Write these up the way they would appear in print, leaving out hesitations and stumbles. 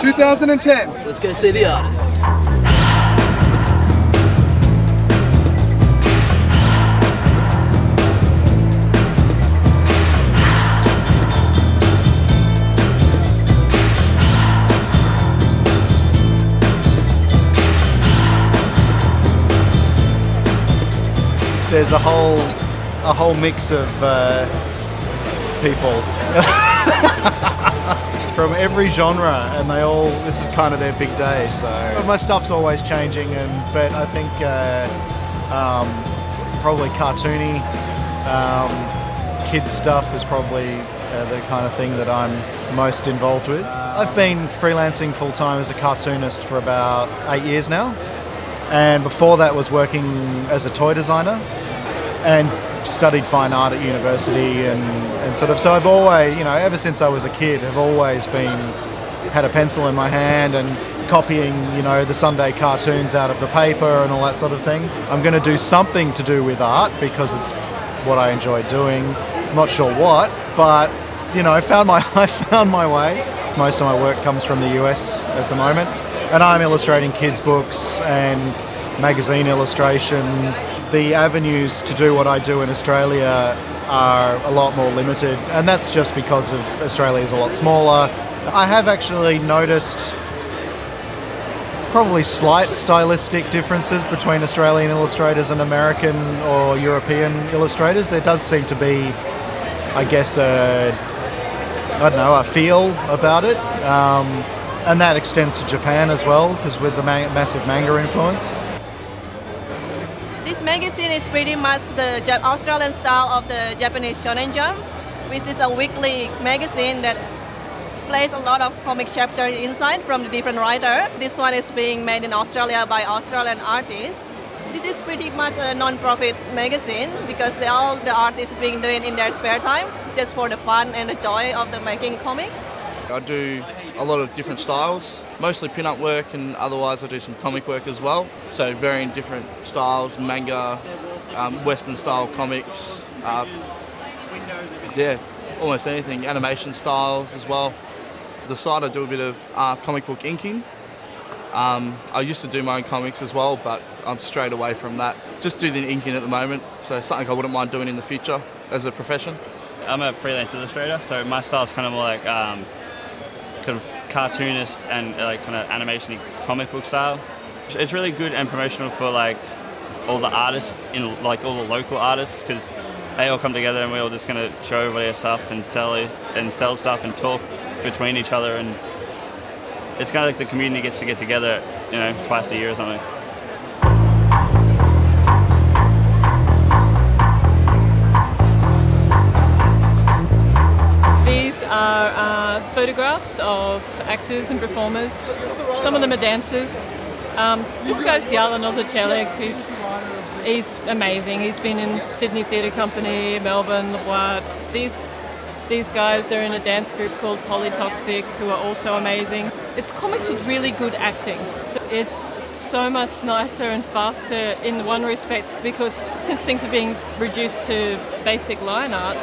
2010. Let's go see the artists. There's a whole mix of people from every genre, and this is kind of their big day. So my stuff's always changing, but I think probably cartoony kids stuff is probably the kind of thing that I'm most involved with. I've been freelancing full time as a cartoonist for about 8 years now. And before that was working as a toy designer and studied fine art at university and sort of, so I've always, ever since I was a kid, have always had a pencil in my hand and copying, the Sunday cartoons out of the paper and all that sort of thing. I'm going to do something to do with art because it's what I enjoy doing. I'm not sure what, but, I found my way. Most of my work comes from the US at the moment. And I'm illustrating kids' books and magazine illustration. The avenues to do what I do in Australia are a lot more limited, and that's just because Australia is a lot smaller. I have actually noticed probably slight stylistic differences between Australian illustrators and American or European illustrators. There does seem to be, I guess, a feel about it. And that extends to Japan as well, because with the massive manga influence. This magazine is pretty much the Australian style of the Japanese Shonen Jump, which is a weekly magazine that plays a lot of comic chapters inside from the different writers. This one is being made in Australia by Australian artists. This is pretty much a non-profit magazine because all the artists being doing in their spare time, just for the fun and the joy of the making comic. I do a lot of different styles, mostly pin-up work, and otherwise I do some comic work as well. So varying different styles, manga, Western style comics, almost anything, animation styles as well. The side I do a bit of comic book inking. I used to do my own comics as well, but I'm strayed away from that. Just do the inking at the moment, so something I wouldn't mind doing in the future as a profession. I'm a freelance illustrator, so my style is kind of more like kind of cartoonist and kind of animation comic book style. It's really good and promotional for all the artists all the local artists, because they all come together and we all just kind of show everybody our stuff and sell stuff and talk between each other, and it's kind of like the community gets to get together, twice a year or something. These are photographs of actors and performers. Some of them are dancers. This guy's Yalan Ozocelik. He's amazing. He's been in Sydney Theatre Company, Melbourne, Le Bois. These guys are in a dance group called Polytoxic, who are also amazing. It's comics with really good acting. It's so much nicer and faster in one respect, because since things are being reduced to basic line art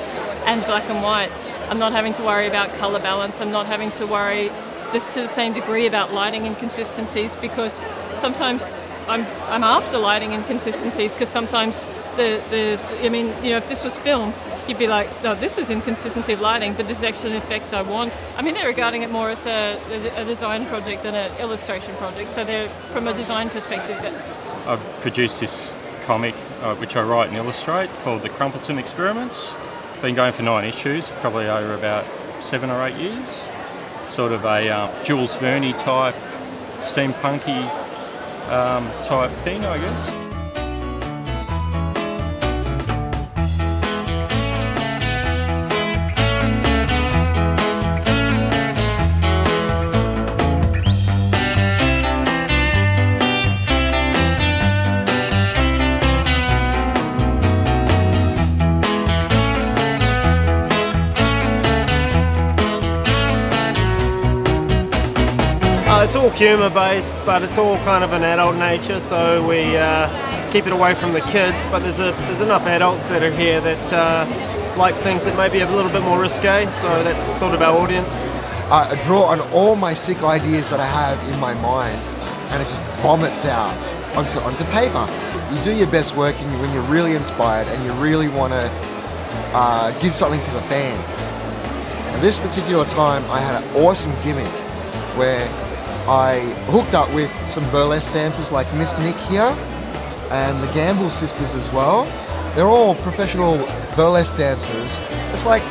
and black and white, I'm not having to worry about colour balance. I'm not having to worry to the same degree about lighting inconsistencies, because sometimes I'm after lighting inconsistencies, because sometimes if this was film, you'd be like, no, this is inconsistency of lighting, but this is actually an effect I want. They're regarding it more as a design project than an illustration project, so they're from a design perspective. I've produced this comic, which I write and illustrate, called The Crumpleton Experiments. Been going for 9 issues, probably over about 7 or 8 years. Sort of a Jules Verne type, steampunky type thing, I guess. It's all humour based, but it's all kind of an adult nature, so we keep it away from the kids, but there's enough adults that are here that like things that may be a little bit more risque, so that's sort of our audience. I draw on all my sick ideas that I have in my mind, and it just vomits out onto paper. You do your best work when you're really inspired and you really want to give something to the fans. And this particular time, I had an awesome gimmick where I hooked up with some burlesque dancers like Miss Nick here and the Gamble sisters as well. They're all professional burlesque dancers. It's like,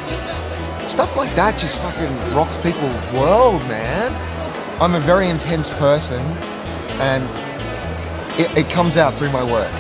stuff like that just fucking rocks people's world, man. I'm a very intense person, and it comes out through my work.